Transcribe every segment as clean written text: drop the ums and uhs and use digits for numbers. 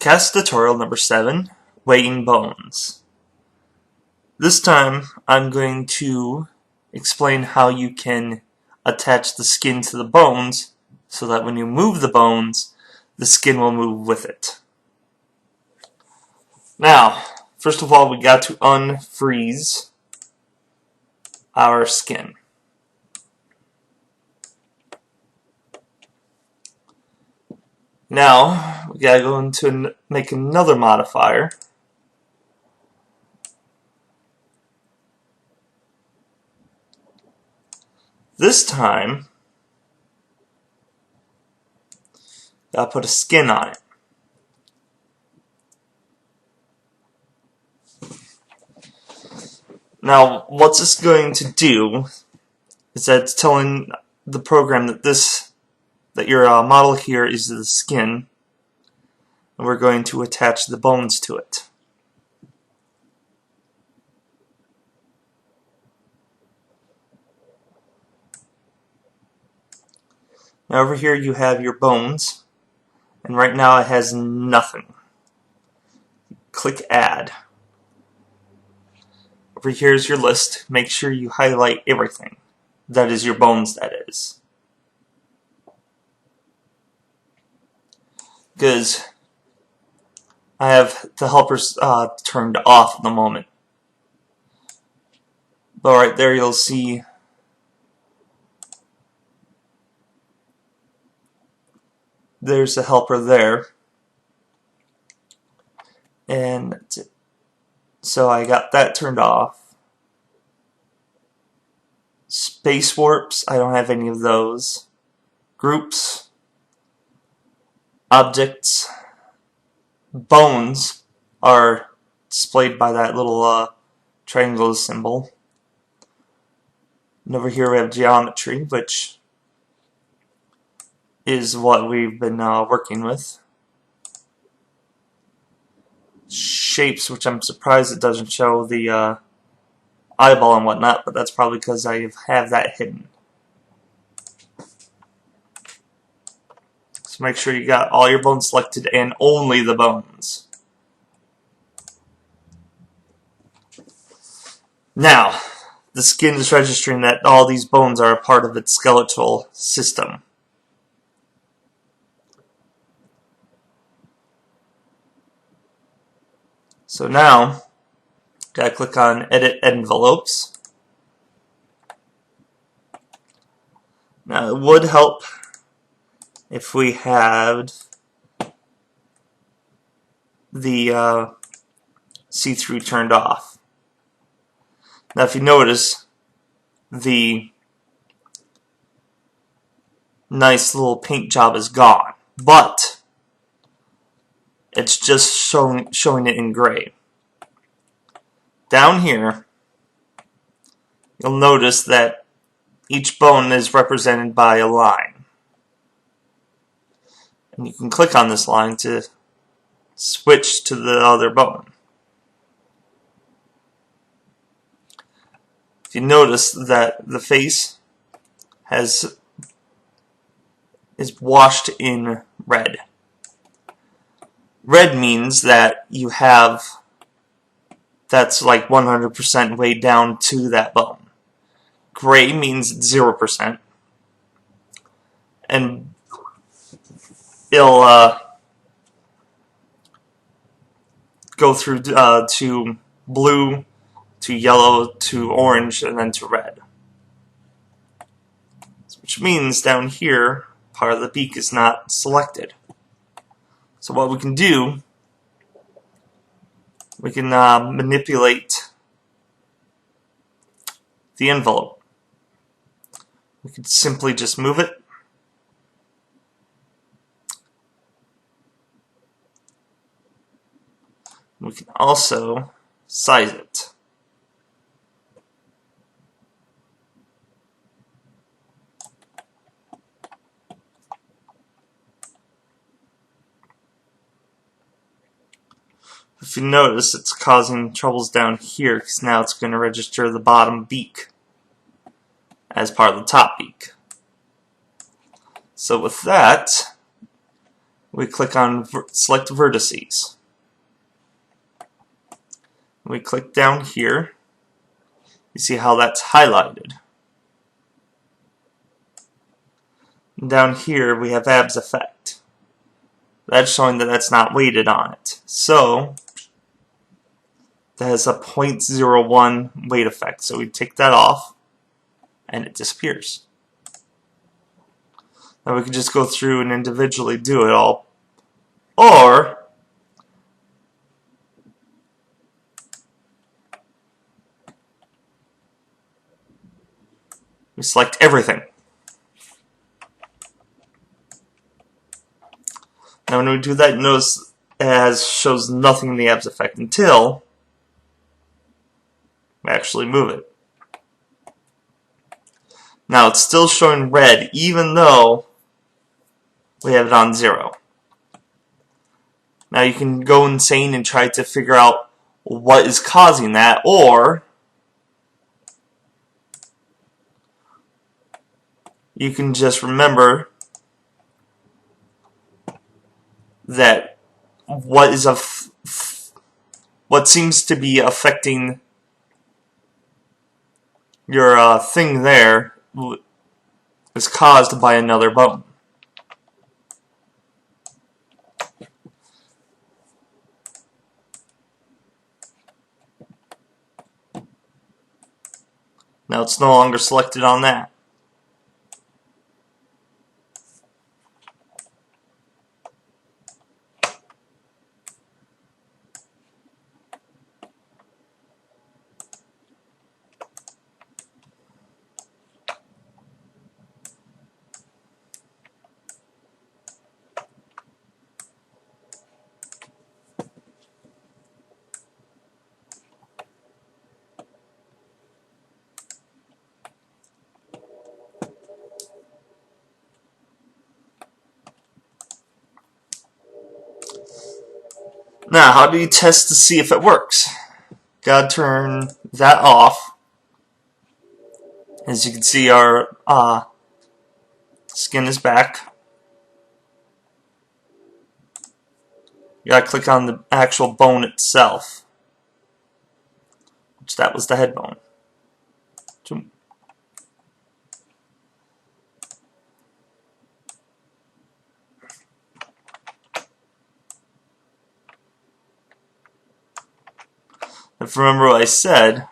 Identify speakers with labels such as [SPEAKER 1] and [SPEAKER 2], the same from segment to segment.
[SPEAKER 1] CAS tutorial number 7, weighing bones. This time I'm going to explain how you can attach the skin to the bones so that when you move the bones, the skin will move with it. Now, first of all, we got to unfreeze our skin. Now, we gotta go into make another modifier. This time, gotta put a skin on it. Now, what's this going to do is that it's telling the program that your model here is the skin, and we're going to attach the bones to it. Now over here you have your bones, and right now it has nothing. Click Add. Over here is your list. Make sure you highlight everything. That is your bones, that is. Because I have the helpers turned off at the moment. But right there you'll see there's a helper there. And that's it. So I got that turned off. Space warps, I don't have any of those. Groups, objects, bones are displayed by that little triangle symbol. And over here we have geometry, which is what we've been working with. Shapes, which I'm surprised it doesn't show the eyeball and whatnot, but that's probably because I have that hidden. So make sure you got all your bones selected and only the bones. Now, the skin is registering that all these bones are a part of its skeletal system. So now, gotta click on Edit Envelopes. Now it would help if we had the see-through turned off. Now if you notice, the nice little paint job is gone, but it's just showing it in gray. Down here, you'll notice that each bone is represented by a line. And you can click on this line to switch to the other bone. If you notice that the face is washed in red. Red means that you have that's like 100% weighed down to that bone. Gray means 0%. And it'll go through to blue, to yellow, to orange, and then to red. Which means down here, part of the beak is not selected. So what we can do, we can manipulate the envelope. We could simply just move it. We can also size it. If you notice, it's causing troubles down here because now it's going to register the bottom beak as part of the top beak. So with that, We click on select vertices. We click down here. You see how that's highlighted. And down here we have abs effect. That's showing that that's not weighted on it. So that has a 0.01 weight effect. So we take that off and it disappears. Now we can just go through and individually do it all. Or we select everything. Now when we do that, notice it shows nothing in the abs effect until we actually move it. Now it's still showing red even though we have it on 0. Now you can go insane and try to figure out what is causing that, or you can just remember that what seems to be affecting your thing there is caused by another bone. Now it's no longer selected on that. Now, how do you test to see if it works? Gotta turn that off. As you can see, our skin is back. You gotta click on the actual bone itself, which that was the head bone. If you remember what I said,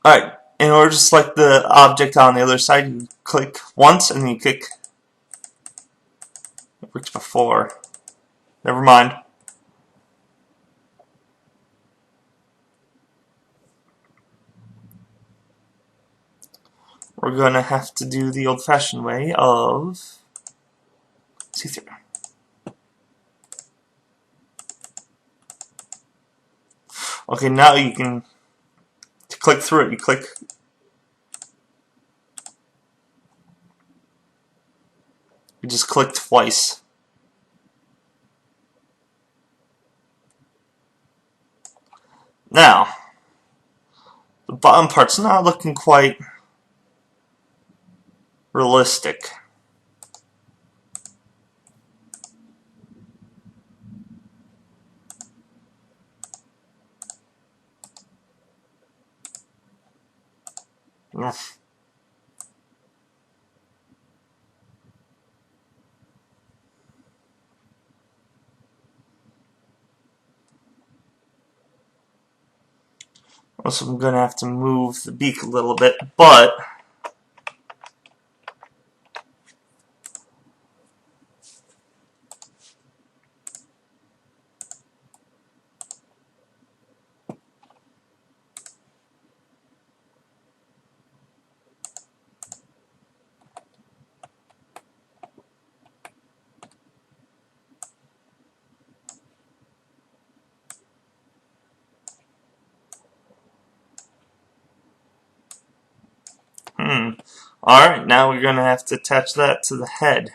[SPEAKER 1] alright, in order to select the object on the other side, you click once and then you click. It worked before. Never mind. We're gonna have to do the old-fashioned way of see-through. Okay, now you can click through it. You click. You just click twice. Now, the bottom part's not looking quite realistic. Also, I'm gonna have to move the beak a little bit, but alright, now we're gonna have to attach that to the head.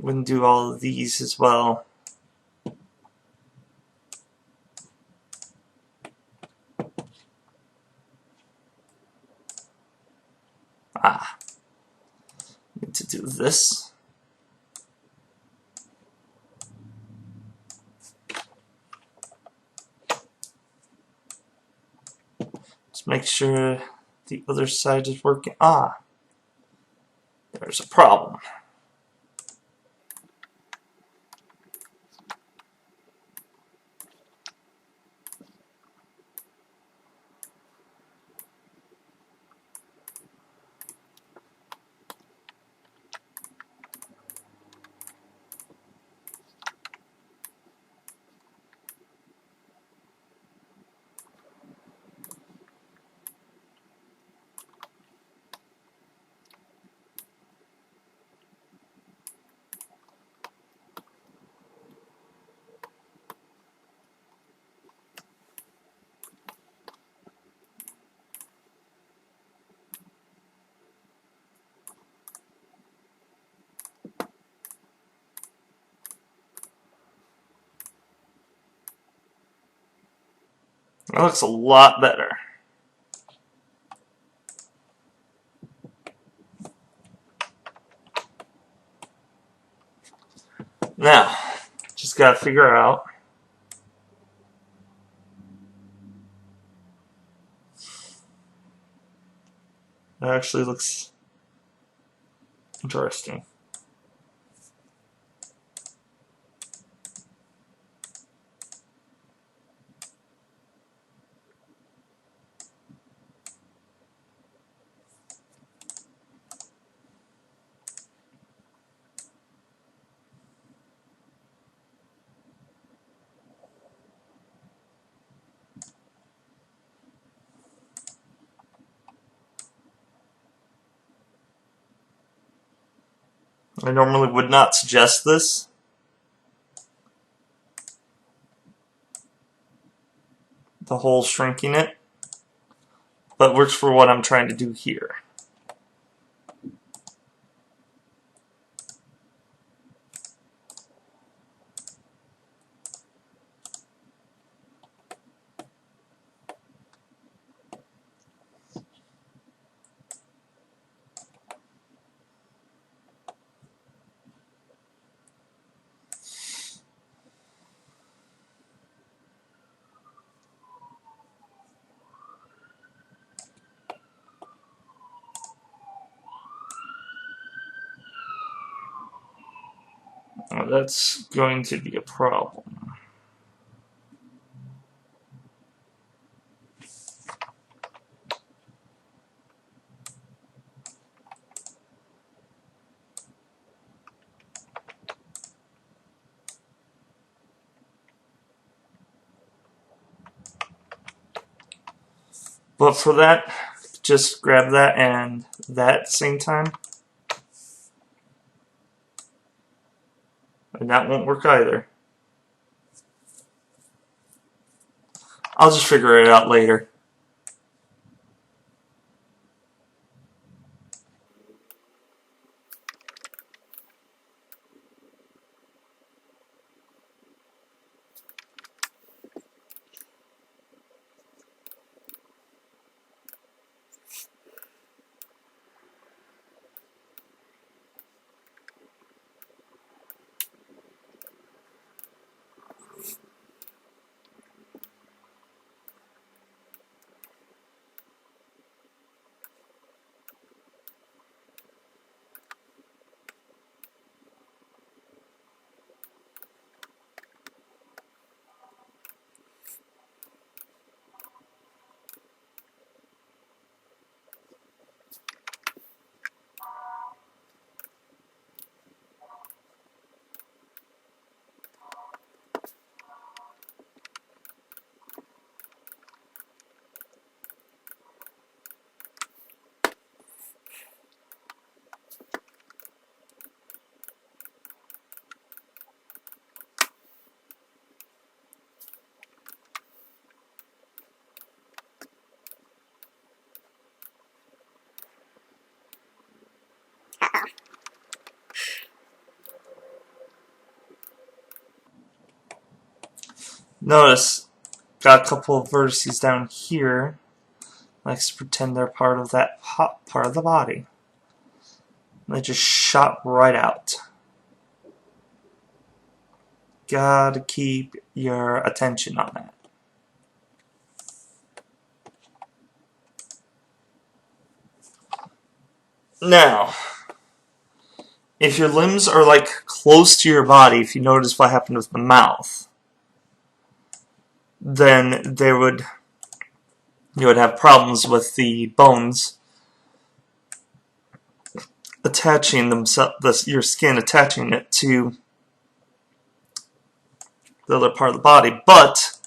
[SPEAKER 1] we can do all of these as well. Need to do this. Just make sure the other side is working. There's a problem. That looks a lot better. Now, just gotta figure out that actually looks interesting. I normally would not suggest this, the whole shrinking it, but works for what I'm trying to do here. Now that's going to be a problem. But for that, just grab that and that at the same time. And that won't work either. I'll just figure it out later. Notice, got a couple of vertices down here. Likes to pretend they're part of that part of the body. They just shot right out. Gotta keep your attention on that. Now, if your limbs are like close to your body, if you notice what happened with the mouth, then you would have problems with the bones attaching themselves, your skin attaching it to the other part of the body. But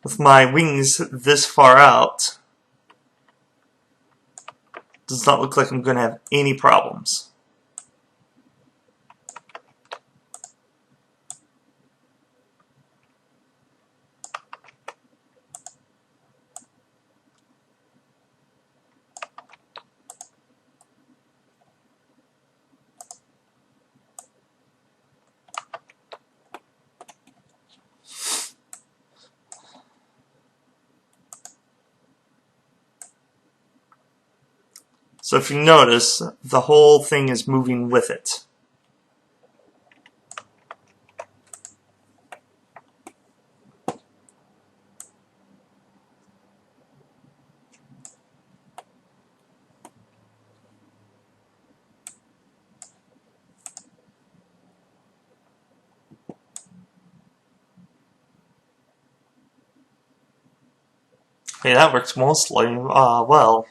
[SPEAKER 1] with my wings this far out, does not look like I'm going to have any problems. So if you notice, the whole thing is moving with it. Hey, that works mostly well.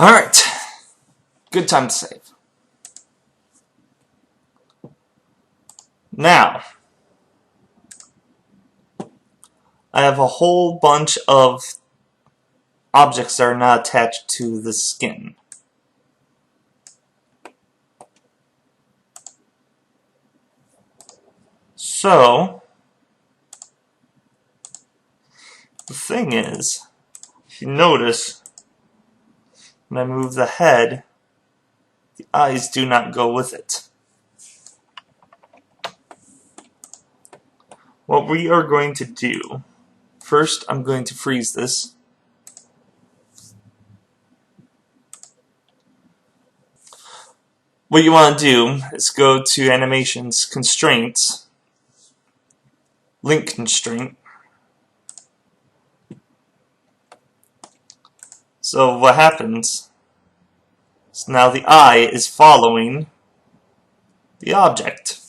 [SPEAKER 1] Alright, good time to save. Now, I have a whole bunch of objects that are not attached to the skin. So, The thing is, if you notice, when I move the head, the eyes do not go with it. What we are going to do, first I'm going to freeze this. What you want to do is go to Animations, Constraints, Link Constraint. So what happens is now the eye is following the object.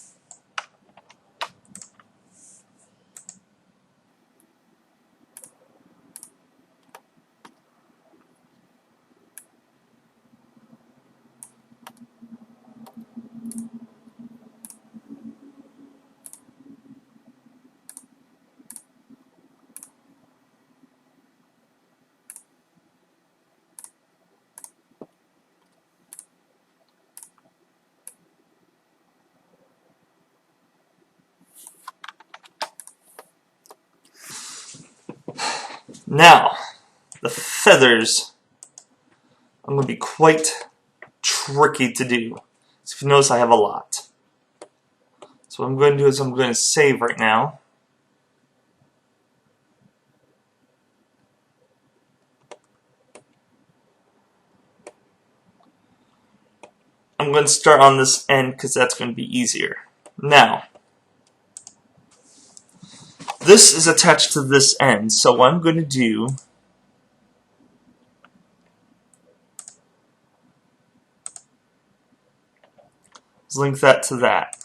[SPEAKER 1] Now, the feathers are going to be quite tricky to do. So if you notice, I have a lot. So what I'm going to do is I'm going to save right now. I'm going to start on this end because that's going to be easier. Now, this is attached to this end, so what I'm going to do is link that to that.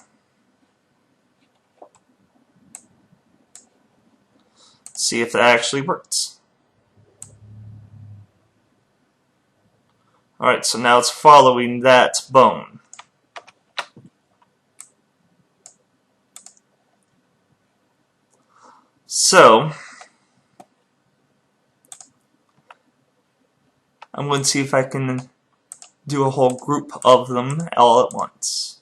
[SPEAKER 1] See if that actually works. Alright, so now it's following that bone. So, I'm going to see if I can do a whole group of them all at once.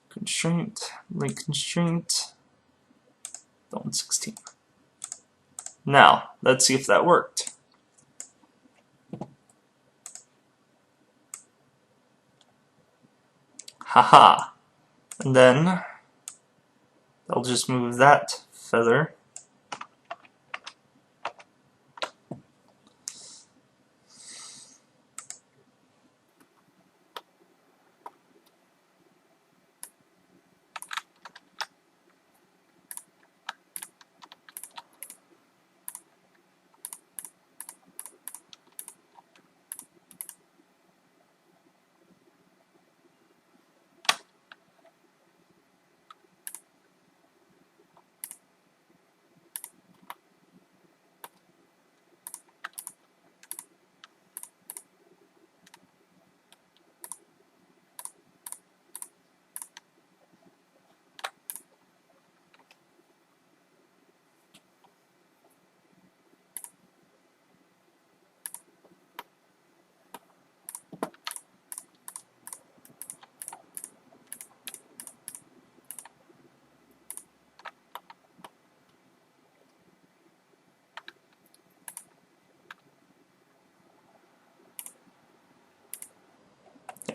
[SPEAKER 1] Constraint, link constraint, bone 16. Now, let's see if that worked. Haha. And then I'll just move that feather.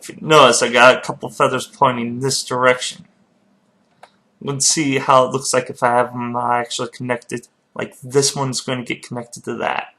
[SPEAKER 1] If you notice, I got a couple feathers pointing in this direction. Let's see how it looks like if I have them actually connected. Like this one's going to get connected to that.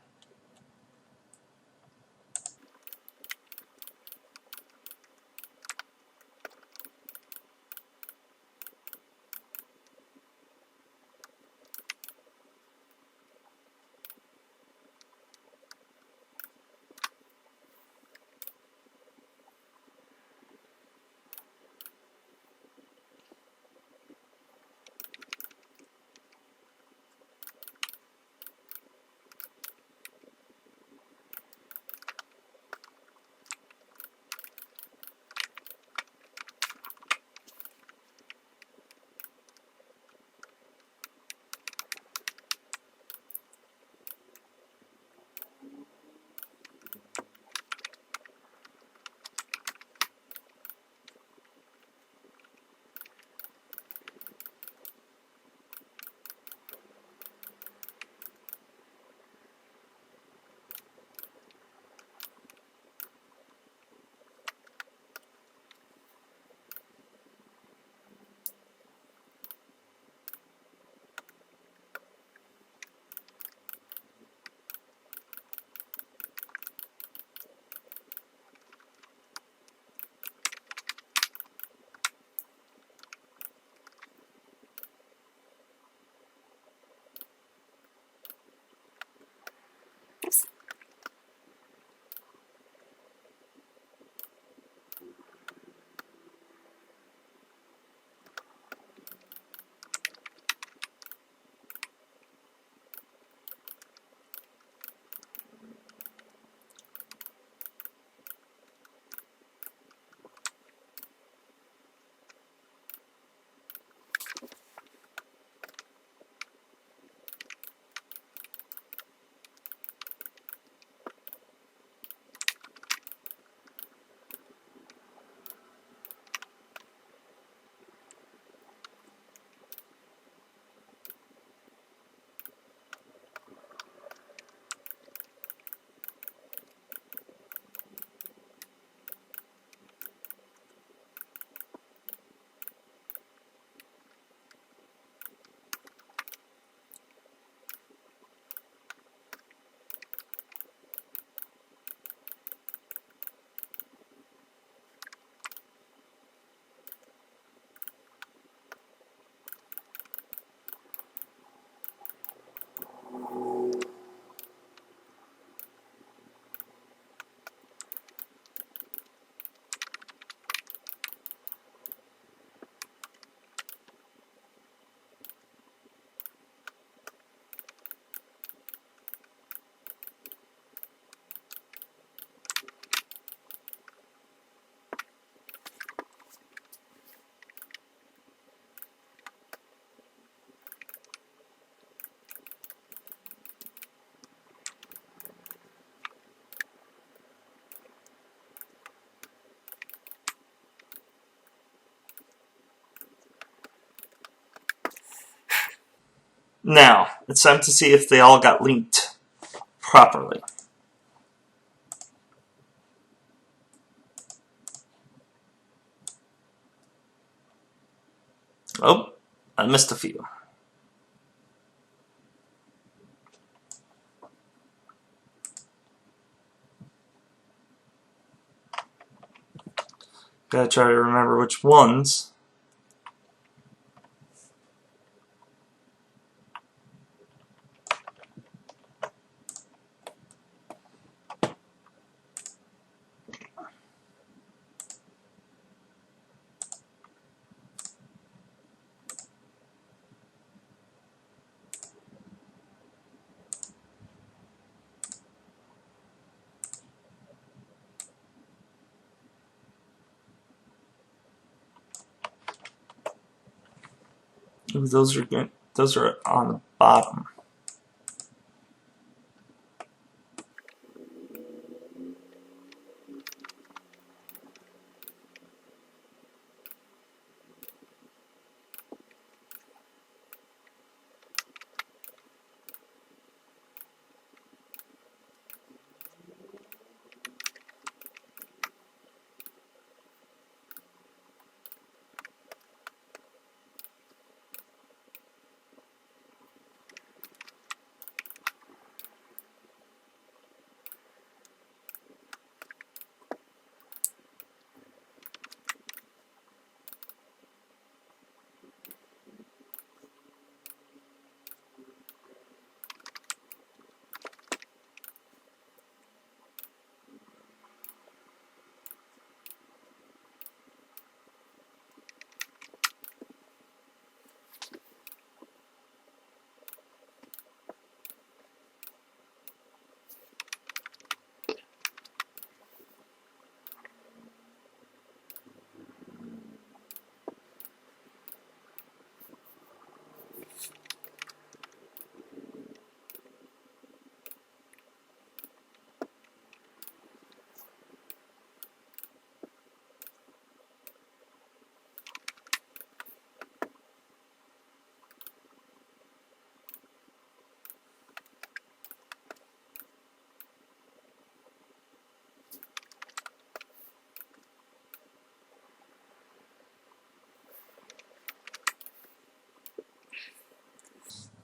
[SPEAKER 1] Now, it's time to see if they all got linked properly. Oh, I missed a few. Gotta try to remember which ones. Ooh, those are good. Those are on the bottom.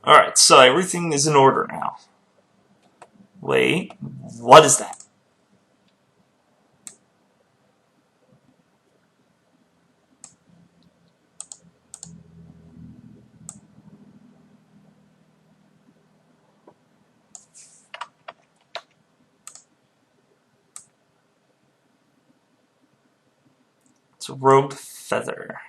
[SPEAKER 1] Alright, so everything is in order now. Wait, what is that? It's a rogue feather.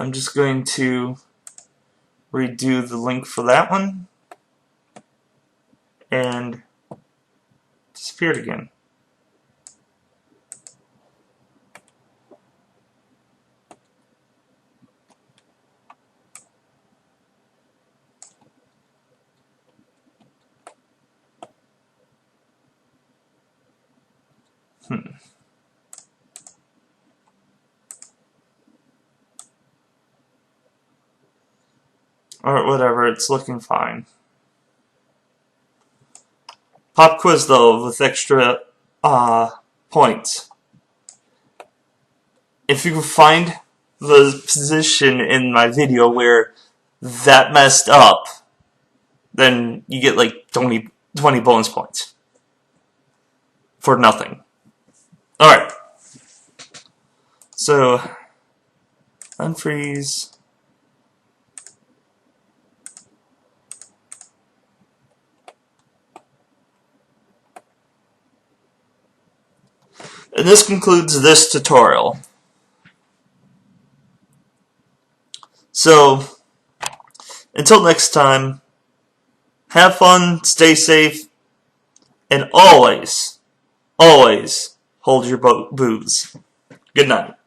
[SPEAKER 1] I'm just going to redo the link for that one, and disappeared again. Or whatever, it's looking fine. Pop quiz though, with extra points. If you can find the position in my video where that messed up, then you get like 20 bonus points. For nothing. Alright. So, unfreeze. And this concludes this tutorial. So, until next time, have fun, stay safe, and always hold your booze. Good night.